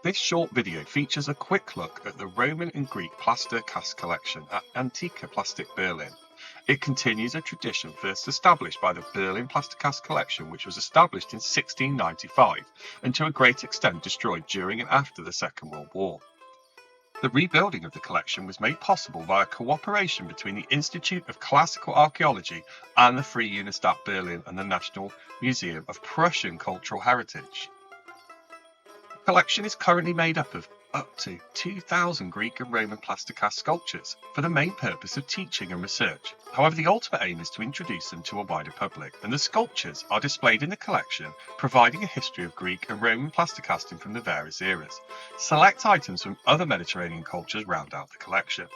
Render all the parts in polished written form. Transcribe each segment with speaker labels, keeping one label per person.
Speaker 1: This short video features a quick look at the Roman and Greek plaster cast collection at Antiker Plastik Berlin. It continues a tradition first established by the Berlin Plaster Cast Collection, which was established in 1695 and to a great extent destroyed during and after the Second World War. The rebuilding of the collection was made possible via cooperation between the Institute of Classical Archaeology and the Freie Universtät Berlin and the National Museum of Prussian Cultural Heritage. The collection is currently made up of up to 2,000 Greek and Roman plaster cast sculptures for the main purpose of teaching and research. However, the ultimate aim is to introduce them to a wider public, and the sculptures are displayed in the collection, providing a history of Greek and Roman plaster casting from the various eras. Select items from other Mediterranean cultures round out the collection.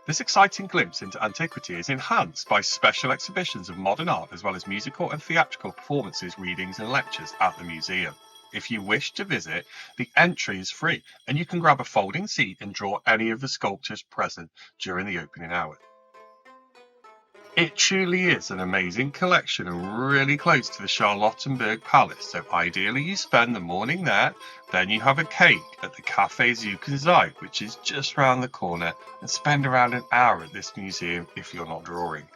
Speaker 1: This exciting glimpse into antiquity is enhanced by special exhibitions of modern art as well as musical and theatrical performances, readings and lectures at the museum. If you wish to visit, the entry is free and you can grab a folding seat and draw any of the sculptures present during the opening hour. It truly is an amazing collection and really close to the Charlottenburg Palace, so ideally you spend the morning there, then you have a cake at the Café Zuckenzeit, which is just round the corner, and spend around an hour at this museum if you're not drawing.